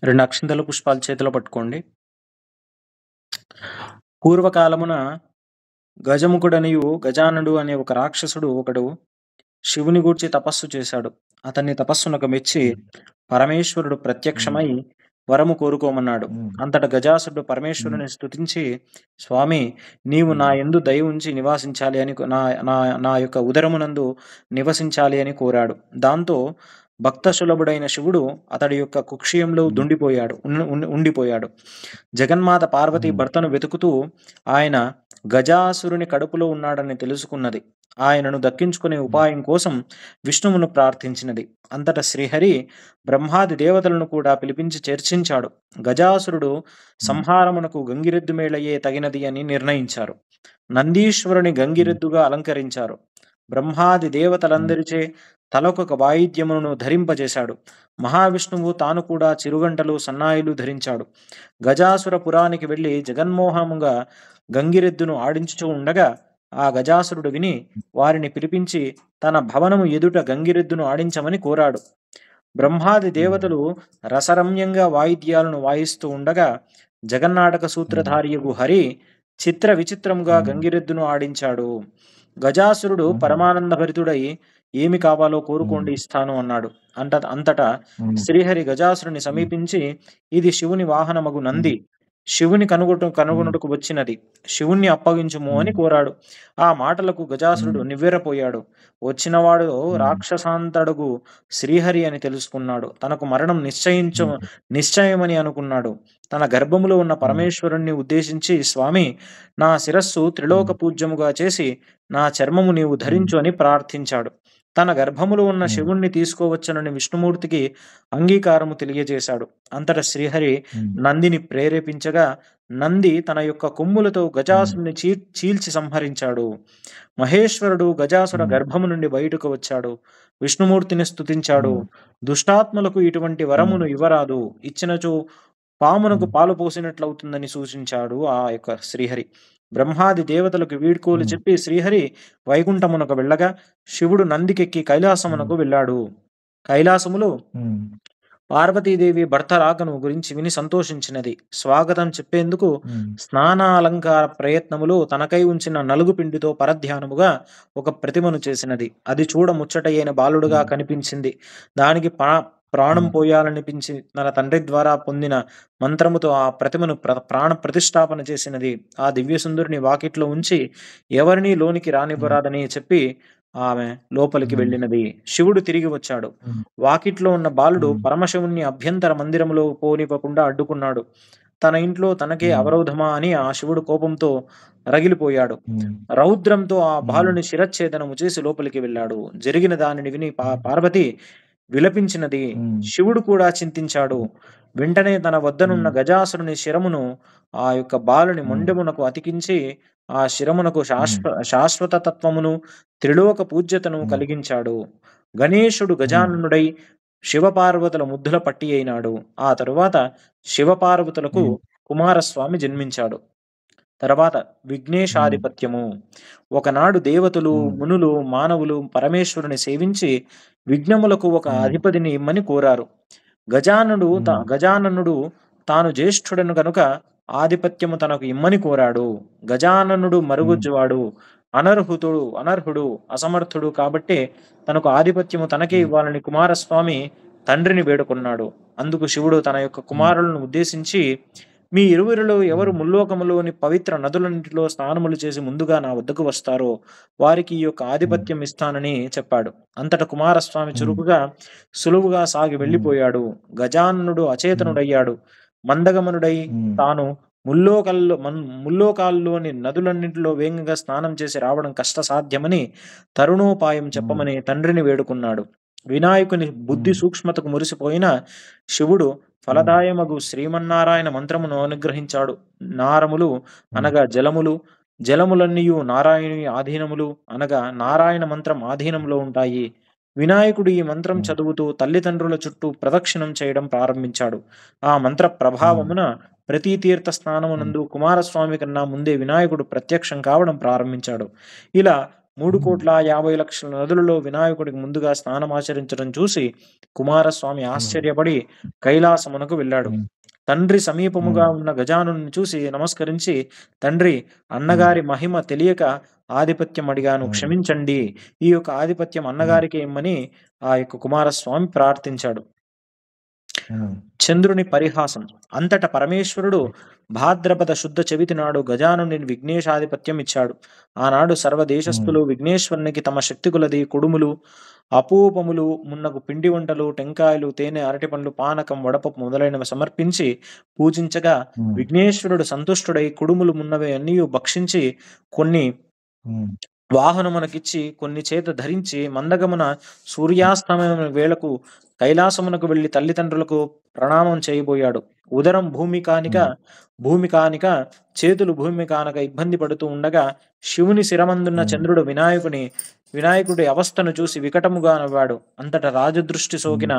2 అక్షింతల పుష్పాలు చేతిలో పట్టుకోండి. పూర్వకాలమున గజముఖుడనియు గజాననుడు అనే ఒక రాక్షసుడు ఒకడు శివుని గూర్చి తపస్సు చేశాడు. అతని తపస్సునకు మెచ్చి హ్మ్. పరమేశ్వరుడు హ్మ్. ప్రత్యక్షమై వరము కోరుకోమన్నాడు. హ్మ్. అంతట గజాసురుడు హ్మ్. పరమేశ్వరుని స్తుతించి, స్వామి, నీవు నా హ్మ్. యందు దయ ఉంచి నివాసించాలి అని నా నా నా యొక్క ఉదరమునందు నివసించాలి అని కోరాడు. దాంతో భక్త సులభుడైన శివుడు అతడి యొక్క కుక్షియంలో హ్మ్. ఉండిపోయాడు. జగన్మాత పార్వతి హ్మ్. భర్తను వెతుకుతూ ఆయన గజాసురుని కడుపులో ఉన్నాడని తెలుసుకున్నది. ఆయనను దక్కించుకునే హ్మ్. ఉపాయం కోసం విష్ణువును ప్రార్థించినది. అంతట శ్రీహరి బ్రహ్మాది దేవతలను కూడా పిలిపించి చర్చించాడు. గజాసురుడు హ్మ్. సంహారమునకు గంగిరెద్దు మేళయే తగినది అని నిర్ణయించారు. నందీశ్వరుని హ్మ్. గంగిరెద్దుగా అలంకరించారు. బ్రహ్మాది హ్మ్. దేవతలందరిచే తలొకొక వాయిద్యమును ధరింపజేశాడు. మహావిష్ణువు తాను కూడా చిరుగంటలు, సన్నాయిలు ధరించాడు. గజాసుర పురానికి వెళ్లి జగన్మోహముగా గంగిరెద్దును ఆడించుచూ ఉండగా, ఆ గజాసురుడు విని వారిని పిలిపించి తన భవనము ఎదుట గంగిరెద్దును ఆడించమని కోరాడు. బ్రహ్మాది హ్మ్. దేవతలు రసరమ్యంగా వాయిద్యాలను వాయిస్తూ ఉండగా, జగన్నాటక హ్మ్. సూత్రధారియగు హరి చిత్ర విచిత్రముగా హ్మ్. గంగిరెద్దును ఆడించాడు. గజాసురుడు హుహు. పరమానందభరితుడై ఏమి కావాలో హ్మ్. కోరుకోండి ఇస్తాను అన్నాడు. అంతటా హ్మ్. శ్రీహరి గజాసురుని హ్మ్. సమీపించి, ఇది శివుని వాహనమగు హ్మ్. నంది. శివుని హ్మ్. కనుగొనుటకు వచ్చినది. శివుణ్ణి అప్పగించుము అని హ్మ్. కోరాడు. ఆ మాటలకు గజాసురుడు హ్మ్. నివ్వెరపోయాడు. వచ్చినవాడు హ్మ్. రాక్షసాంతడుగు శ్రీహరి అని తెలుసుకున్నాడు. తనకు మరణం హ్మ్. నిశ్చయమని అనుకున్నాడు. తన గర్భములో ఉన్న హ్మ్. పరమేశ్వరుణ్ణి ఉద్దేశించి, స్వామి, నా శిరస్సు త్రిలోక హ్మ్. పూజ్యముగా చేసి నా చర్మము నీవు హ్మ్. ధరించు అని ప్రార్థించాడు. తన గర్భములో ఉన్న హ్మ్. శివుణ్ణి తీసుకోవచ్చునని విష్ణుమూర్తికి అంగీకారము తెలియజేశాడు. అంతట శ్రీహరి హ్మ్. నందిని ప్రేరేపించగా, నంది తన యొక్క కొమ్ములతో హ్మ్. గజాసురుని చీల్చి సంహరించాడు. మహేశ్వరుడు గజాసుర హ్మ్. గర్భము నుండి బయటకు వచ్చాడు. విష్ణుమూర్తిని స్తుతించాడు. హ్మ్. దుష్టాత్మలకు ఇటువంటి హ్మ్. వరమును ఇవ్వరాదు. ఇచ్చినచో పామునకు హ్మ్. పాలు పోసినట్లవుతుందని సూచించాడు ఆ యొక్క శ్రీహరి. బ్రహ్మాది దేవతలకు వీడ్కోలు హ్మ్. చెప్పి శ్రీహరి వైకుంఠమునకు వెళ్ళగా, శివుడు నందికెక్కి హ్మ్. కైలాసమునకు వెళ్ళాడు. కైలాసములో హ్మ్. పార్వతీదేవి భర్త రాకను గురించి విని సంతోషించినది. స్వాగతం చెప్పేందుకు హ్మ్. స్నానాలంకార ప్రయత్నములో తనకై ఉంచిన నలుగు పిండితో పరధ్యానముగా ఒక ప్రతిమను చేసినది. అది చూడ ముచ్చటైన బాలుడుగా హ్మ్. కనిపించింది. దానికి ప్రాణం హ్మ్. పోయాలనిపించి తన తండ్రి ద్వారా పొందిన మంత్రముతో ఆ ప్రతిమను ప్రాణ ప్రతిష్ఠాపన చేసినది. ఆ దివ్యసుందరిని వాకిట్లో ఉంచి ఎవరినీ లోనికి హ్మ్. రానివ్వరాదని చెప్పి ఆమె లోపలికి హ్మ్. వెళ్ళినది. శివుడు తిరిగి వచ్చాడు. హ్మ్. వాకిట్లో ఉన్న బాలుడు హ్మ్. పరమశివుణ్ణి అభ్యంతర మందిరములో పోనివ్వకుండా అడ్డుకున్నాడు. తన ఇంట్లో తనకే హ్మ్. అవరోధమా అని ఆ శివుడు కోపంతో రగిలిపోయాడు. హ్మ్. రౌద్రంతో ఆ హ్మ్. బాలుని శిరచ్ఛేదనము చేసి లోపలికి వెళ్ళాడు. జరిగిన దానిని విని పార్వతి విలపించినది. హ్మ్. శివుడు కూడా చింతించాడు. వెంటనే తన వద్దనున్న హ్మ్. గజాసురుని శిరమును ఆ యొక్క బాలుని హ్మ్. మొండెమునకు అతికించి, ఆ శిరమునకు హ్మ్. శాశ్వత తత్వమును, త్రిలోక పూజ్యతను హ్మ్. కలిగించాడు. గణేశుడు హ్మ్. గజాననుడై శివపార్వతుల ముద్దుల పట్టి అయినాడు. ఆ తరువాత శివపార్వతులకు హ్మ్. కుమారస్వామి జన్మించాడు. తర్వాత హ్మ్. విఘ్నేశాధిపత్యము. ఒకనాడు దేవతలు, హ్మ్. మునులు, మానవులు పరమేశ్వరుని సేవించి విఘ్నములకు ఒక హ్మ్. అధిపతిని ఇమ్మని కోరారు. హ్మ్. గజాననుడు తాను జ్యేష్ఠుడను గనుక ఆధిపత్యము తనకు ఇమ్మని కోరాడు. గజాననుడు హ్మ్. మరుగుజ్జువాడు, అనర్హుడు, అసమర్థుడు కాబట్టే తనకు ఆధిపత్యము తనకే హ్మ్. ఇవ్వాలని కుమారస్వామి తండ్రిని వేడుకొన్నాడు. అందుకు శివుడు తన యొక్క హ్మ్. కుమారులను ఉద్దేశించి, మీ ఇరువురిలో ఎవరు హ్మ్. ముల్లోకములోని పవిత్ర నదులన్నిటిలో స్నానములు చేసి ముందుగా నా వద్దకు వస్తారో వారికి ఈ యొక్క హ్మ్. ఆధిపత్యం ఇస్తానని చెప్పాడు. అంతట కుమారస్వామి హ్మ్. చురుకుగా సులువుగా సాగి హ్మ్. వెళ్ళిపోయాడు. గజాననుడు హ్మ్. అచేతనుడయ్యాడు. మందగమనుడై హ్మ్. తాను ముల్లోకాల్లోని నదులన్నింటిలో వేగంగా స్నానం చేసి రావడం కష్టసాధ్యమని తరుణోపాయం హ్మ్. చెప్పమని తండ్రిని వేడుకున్నాడు. వినాయకుని బుద్ధి హ్మ్. సూక్ష్మతకు మురిసిపోయిన శివుడు హ్మ్. ఫలదాయమగు శ్రీమన్నారాయణ మంత్రమును అనుగ్రహించాడు. నారములు హ్మ్. అనగా జలములు, జలములన్నీయు నారాయణుని ఆధీనములు అనగా నారాయణ మంత్రం ఆధీనంలో ఉంటాయి. వినాయకుడు ఈ మంత్రం హ్మ్. చదువుతూ తల్లిదండ్రుల చుట్టూ ప్రదక్షిణం చేయడం ప్రారంభించాడు. ఆ మంత్ర హ్మ్. ప్రభావమున ప్రతి తీర్థ హ్మ్. స్నానమునందు కుమారస్వామి కన్నా ముందే వినాయకుడు ప్రత్యక్షం కావడం ప్రారంభించాడు. ఇలా 3,50,00,000 నదులలో వినాయకుడికి ముందుగా స్నానమాచరించడం చూసి కుమారస్వామి ఆశ్చర్యపడి కైలాసమునకు వెళ్ళాడు. తండ్రి సమీపముగా ఉన్న గజానుని చూసి నమస్కరించి, తండ్రి, అన్నగారి మహిమ తెలియక ఆధిపత్యం అడిగాను, క్షమించండి. ఈ యొక్క ఆధిపత్యం అన్నగారికే ఇమ్మని ఆ యొక్క కుమారస్వామి ప్రార్థించాడు. చంద్రుని పరిహాసం. అంతట పరమేశ్వరుడు భాద్రపద శుద్ధ చవితి నాడు గజానుని విఘ్నేశాధిపత్యం ఇచ్చాడు. ఆనాడు సర్వదేశస్థులు విఘ్నేశ్వరునికి తమ శక్తి కొలది కుడుములు, అపూపములు, మున్నగు పిండి వంటలు, టెంకాయలు, తేనె, అరటిపండ్లు, పానకం, వడపప్పు మొదలైనవి సమర్పించి పూజించగా విఘ్నేశ్వరుడు సంతుష్టుడై కుడుములు మున్నవి అన్నీ భక్షించి కొన్ని వాహనమునకిచ్చి కొన్ని చేత ధరించి మందగమున సూర్యాస్తమయం వేళకు కైలాసమునకు వెళ్లి తల్లిదండ్రులకు ప్రణామం చేయబోయాడు. ఉదరం భూమి కానిక చేతులు భూమి కానక ఇబ్బంది పడుతూ ఉండగా శివుని శిరమందున్న చంద్రుడు వినాయకుడి అవస్థను చూసి వికటముగా నవ్వాడు. అంతట రాజదృష్టి సోకిన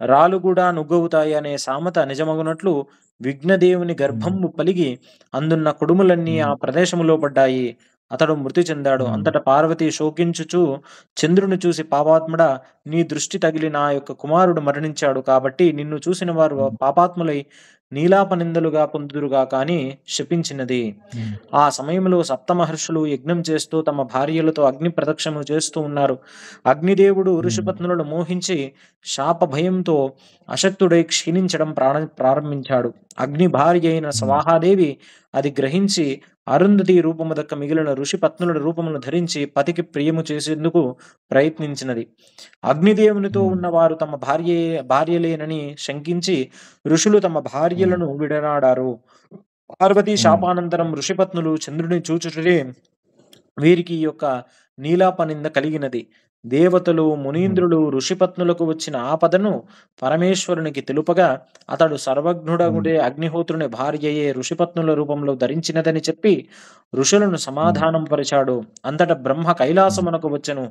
రాలు కూడా నుగ్గవుతాయి అనే సామెత నిజమగునట్లు విఘ్నదేవుని గర్భము పలిగి అందున్న కుడుములన్నీ ఆ ప్రదేశములో పడ్డాయి. అతడు మృతి చెందాడు. అంతట పార్వతి శోకించుచు చంద్రుని చూసి, పాపాత్ముడా, నీ దృష్టి తగిలి నా యొక్క కుమారుడు మరణించాడు కాబట్టి నిన్ను చూసిన వారు పాపాత్ములై నీలాపనిందలుగా పొందుదురుగా కాని శపించినది. ఆ సమయంలో సప్తమహర్షులు యజ్ఞం చేస్తూ తమ భార్యలతో అగ్ని ప్రదక్షిణము చేస్తూ ఉన్నారు. అగ్నిదేవుడు ఋషిపత్నులను మోహించి శాప భయంతో అశక్తుడై క్షీణించడం ప్రారంభించాడు. అగ్ని భార్య అయిన స్వాహాదేవి అది గ్రహించి అరుంధతి రూపము దక్క మిగిలిన ఋషి పత్నుల రూపమును ధరించి పతికి ప్రియము చేసేందుకు ప్రయత్నించినది. అగ్నిదేవునితో ఉన్నవారు తమ భార్యలేనని శంకించి ఋషులు తమ భార్యలను విడనాడారు. పార్వతీ శాపానంతరం ఋషిపత్నులు చంద్రుని చూచుటనే వీరికి ఈ యొక్క నీలాపనింద కలిగినది. దేవతలు, మునీంద్రులు ఋషిపత్నులకు వచ్చిన ఆపదను పరమేశ్వరునికి తెలుపగా అతడు సర్వజ్ఞుడగుడే అగ్నిహోత్రుని భార్యయే ఋషిపత్నుల రూపంలో ధరించినదని చెప్పి ఋషులను సమాధానం పరిచాడు. అంతట బ్రహ్మ కైలాసమునకు వచ్చెను.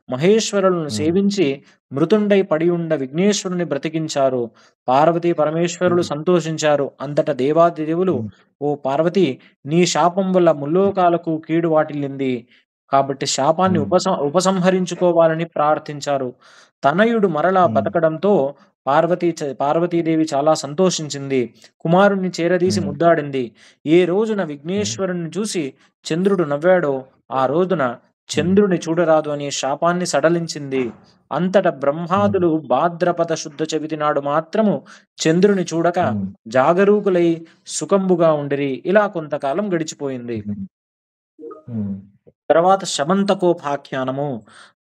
మహేశ్వరులను సేవించి మృతుండై పడియుండ విఘ్నేశ్వరుని బ్రతికించారు. పార్వతీ పరమేశ్వరులు సంతోషించారు. అంతట దేవాదిదేవులు, ఓ పార్వతి, నీ శాపం వల్ల ముల్లోకాలకు కీడు వాటిల్లింది కాబట్టి శాపాన్ని ఉపసంహరించుకోవాలని ప్రార్థించారు. తనయుడు మరలా బతకడంతో పార్వతీదేవి చాలా సంతోషించింది. కుమారుణ్ణి చేరదీసి ముద్దాడింది. ఏ రోజున విఘ్నేశ్వరుని చూసి చంద్రుడు నవ్వాడో ఆ రోజున చంద్రుని చూడరాదు అనే శాపాన్ని సడలించింది. అంతట బ్రహ్మాదులు భాద్రపద శుద్ధ చవితి నాడు మాత్రము చంద్రుని చూడక జాగరూకులై సుఖంబుగా ఉండిరి. ఇలా కొంతకాలం గడిచిపోయింది. తర్వాత శమంతకోపాఖ్యానము.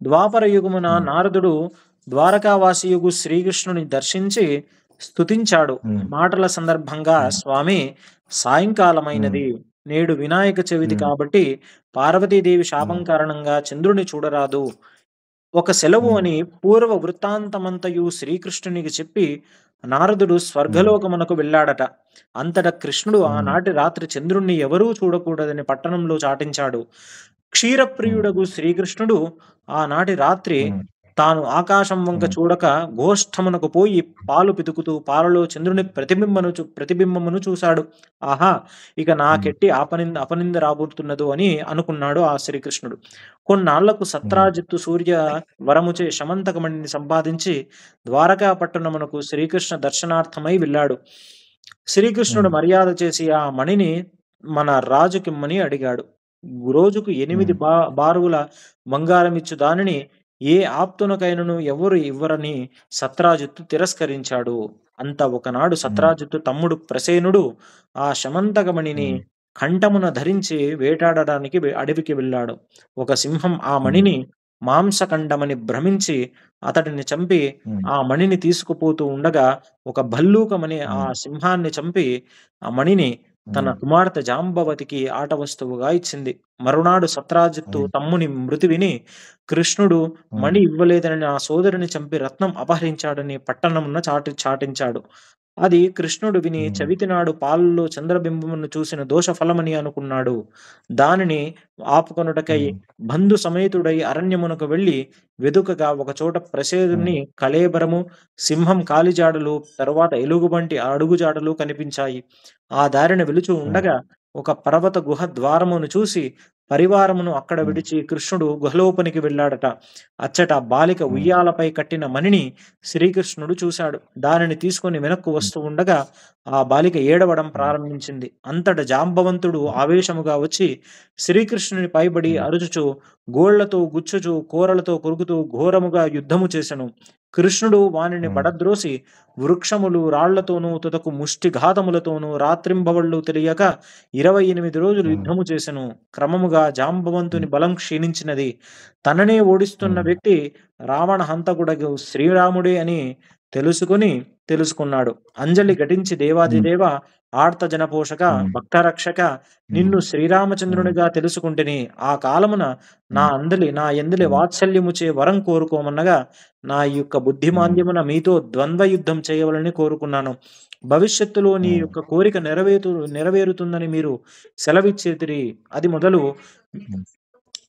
ద్వాపర యుగమున నారదుడు ద్వారకావాసియుగు శ్రీకృష్ణుని దర్శించి స్తుతించాడు. మాటల సందర్భంగా, స్వామి, సాయంకాలమైనది, నేడు వినాయక చవితి కాబట్టి పార్వతీదేవి శాపం కారణంగా చంద్రుని చూడరాదు, ఒక సెలవు అని పూర్వ వృత్తాంతమంతయు శ్రీకృష్ణునికి చెప్పి నారదుడు స్వర్గలోకమునకు వెళ్ళాడట. అంతట కృష్ణుడు ఆనాటి రాత్రి చంద్రుణ్ణి ఎవరూ చూడకూడదని పట్టణంలో చాటించాడు. క్షీరప్రియుడగు శ్రీకృష్ణుడు ఆనాటి రాత్రి తాను ఆకాశం వంక చూడక గోష్ఠమునకు పోయి పాలు పితుకుతూ పాలలో చంద్రుని ప్రతిబింబమును చూశాడు. ఆహా, ఇక నాకెట్టి అపనింద రాబోతున్నదు అని అనుకున్నాడు ఆ శ్రీకృష్ణుడు. కొన్నాళ్లకు సత్రాజిత్తు సూర్య వరముచే శమంతకమణిని సంపాదించి ద్వారకా పట్టణమునకు శ్రీకృష్ణ దర్శనార్థమై వెళ్ళాడు. శ్రీకృష్ణుడు మర్యాద చేసి ఆ మణిని మన రాజుకిమ్మని అడిగాడు. రోజుకు 8 బారువుల బంగారమిచ్చు దానిని ఏ ఆప్తునకైనను ఎవరు ఇవ్వరని సత్రాజిత్తు తిరస్కరించాడు. అంత ఒకనాడు సత్రాజిత్తు తమ్ముడు ప్రసేనుడు ఆ శమంతకమణిని కంఠమున ధరించి వేటాడడానికి అడవికి వెళ్ళాడు. ఒక సింహం ఆ మణిని మాంసఖండమని భ్రమించి అతడిని చంపి ఆ మణిని తీసుకుపోతూ ఉండగా ఒక భల్లూకమని ఆ సింహాన్ని చంపి ఆ మణిని తన కుమార్తె జాంబవతికి ఆట వస్తువుగా ఇచ్చింది. మరునాడు సత్రాజిత్తు తమ్ముని మృతి విని కృష్ణుడు మణి ఇవ్వలేదని ఆ సోదరుని చంపి రత్నం అపహరించాడని పట్టణమున చాటించాడు. అది కృష్ణుడు విని చవితి నాడు పాలలో చంద్రబింబమును చూసిన దోషఫలమని అనుకున్నాడు. దానిని ఆపుకొనుటకై బంధు సమేతుడై అరణ్యమునకు వెళ్లి వెదుకగా ఒకచోట ప్రసేదుని కళేబరము, సింహం కాలిజాడలు, తరువాత ఎలుగుబంటి అడుగుజాడలు కనిపించాయి. ఆ దారిన వెలుచు ఉండగా ఒక పర్వత గుహ ద్వారమును చూసి పరివారమును అక్కడ విడిచి కృష్ణుడు గుహలోపనికి వెళ్ళాడట. అచ్చట బాలిక ఉయ్యాలపై కట్టిన మణిని శ్రీకృష్ణుడు చూశాడు. దానిని తీసుకొని వెనక్కు వస్తూ ఉండగా ఆ బాలిక ఏడవడం ప్రారంభించింది. అంతట జాంబవంతుడు ఆవేశముగా వచ్చి శ్రీకృష్ణుని పైబడి అరుచుచు, గోళ్లతో గుచ్చుచు, కోరలతో కొరుకుతూ ఘోరముగా యుద్ధము చేసెను. కృష్ణుడు వానిని పడద్రోసి వృక్షములు రాళ్లతోనూ తుదకు ముష్టిఘాతములతోనూ రాత్రింబవళ్ళు తెలియక 28 రోజులు యుద్ధము చేసెను. క్రమముగా జాంబవంతుని బలం క్షీణించినది. తననే ఓడిస్తున్న వ్యక్తి రావణ హంతకుడగు శ్రీరాముడే అని తెలుసుకున్నాడు. అంజలి ఘటించి, దేవాదిదేవ, ఆర్త జనపోషక, భక్తరక్షక, నిన్ను శ్రీరామచంద్రునిగా తెలుసుకుంటిని. ఆ కాలమున నా యందలి వాత్సల్యముచే వరం కోరుకోమన్నగా నా యొక్క బుద్ధిమాంద్యమున మీతో ద్వంద్వ యుద్ధం చేయవలని కోరుకున్నాను. భవిష్యత్తులో నీ యొక్క కోరిక నెరవేరుతుందని మీరు సెలవిచ్చేతిరి. అది మొదలు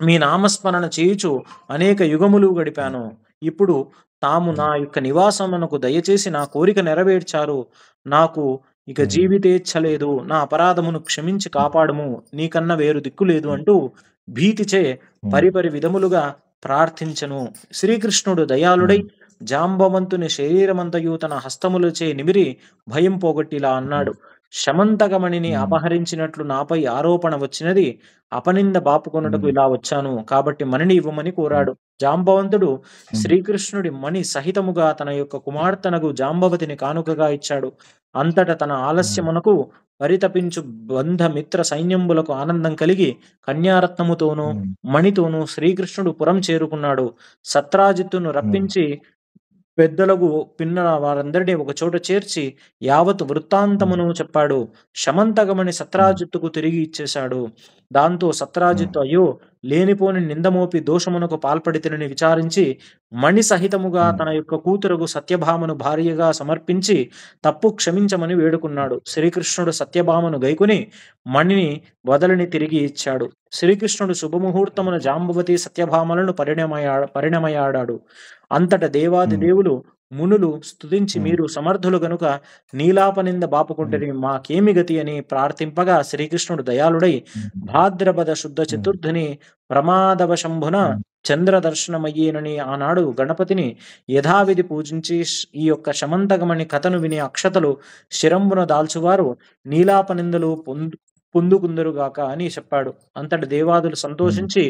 మీ నామస్మరణ చేయుచు అనేక యుగములు గడిపాను. ఇప్పుడు తాము నా యొక్క నివాసమునకు దయచేసి నా కోరిక నెరవేర్చారు. నాకు ఇక జీవితేచ్ఛ లేదు. నా అపరాధమును క్షమించి కాపాడుము. నీకన్నా వేరు దిక్కు లేదు అంటూ భీతిచే పరిపరి విధములుగా ప్రార్థించెను. శ్రీకృష్ణుడు దయాళుడై జాంబవంతుని శరీరమంతయు తన హస్తములచే నిమిరి భయం పోగొట్టిలా అన్నాడు. శమంతకమణిని అపహరించినట్లు నాపై ఆరోపణ వచ్చినది. అపనింద బాపుకొనుటకు ఇలా వచ్చాను. కాబట్టి మణిని ఇవ్వమని కోరాడు. జాంబవంతుడు శ్రీకృష్ణుడి మణి సహితముగా తన యొక్క కుమార్తెనగు జాంబవతిని కానుకగా ఇచ్చాడు. అంతట తన ఆలస్యమునకు పరితపించు బంధమిత్ర సైన్యంబులకు ఆనందం కలిగి కన్యారత్నముతోనూ మణితోనూ శ్రీకృష్ణుడు పురం చేరుకున్నాడు. సత్రాజిత్తును రప్పించి పెద్దలకు పిన్న వారందరినీ ఒక చోట చేర్చి యావత్ వృత్తాంతమును చెప్పాడు. శమంతకమణి సత్రాజిత్తుకు తిరిగి ఇచ్చేశాడు. దాంతో సత్రాజిత్తు, అయ్యో, లేనిపోని నిందమోపి దోషమునకు పాల్పడితినని విచారించి మణి సహితముగా తన యొక్క కూతురుగు సత్యభామను భార్యగా సమర్పించి తప్పు క్షమించమని వేడుకున్నాడు. శ్రీకృష్ణుడు సత్యభామను గైకొని మణిని వదలని తిరిగి ఇచ్చాడు. శ్రీకృష్ణుడు శుభముహూర్తమున జాంబవతి సత్యభామలను పరిణమయాడాడు. అంతట దేవాది దేవులు మునులు స్తుతించి, మీరు సమర్థులు గనుక నీలాపనింద బాపుకుంటని మాకేమి గతి అని ప్రార్థింపగా శ్రీకృష్ణుడు దయాళుడై భాద్రపద శుద్ధ చతుర్థిని ప్రమాదవశంభున చంద్ర దర్శనమయ్యేనని ఆనాడు గణపతిని యథావిధి పూజించి ఈ యొక్క శమంతకమణి కథను విని అక్షతలు శిరంబున దాల్చువారు నీలాపనిందలు పొందుకుందరుగాక అని చెప్పాడు. అంతటి దేవాదులు సంతోషించి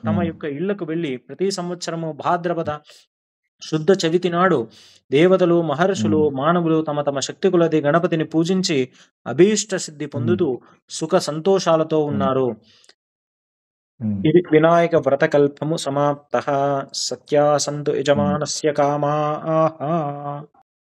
తమ యొక్క ఇళ్లకు వెళ్లి ప్రతి సంవత్సరము భాద్రపద శుద్ధ చవితి నాడు దేవతలు, మహర్షులు, మానవులు తమ తమ శక్తి కొలది గణపతిని పూజించి అభీష్ట సిద్ధి పొందుతూ సుఖ సంతోషాలతో ఉన్నారు. ఇది వినాయక వ్రతకల్పము సమాప్తః. సత్యాసంతు యజమానస్య కామాః.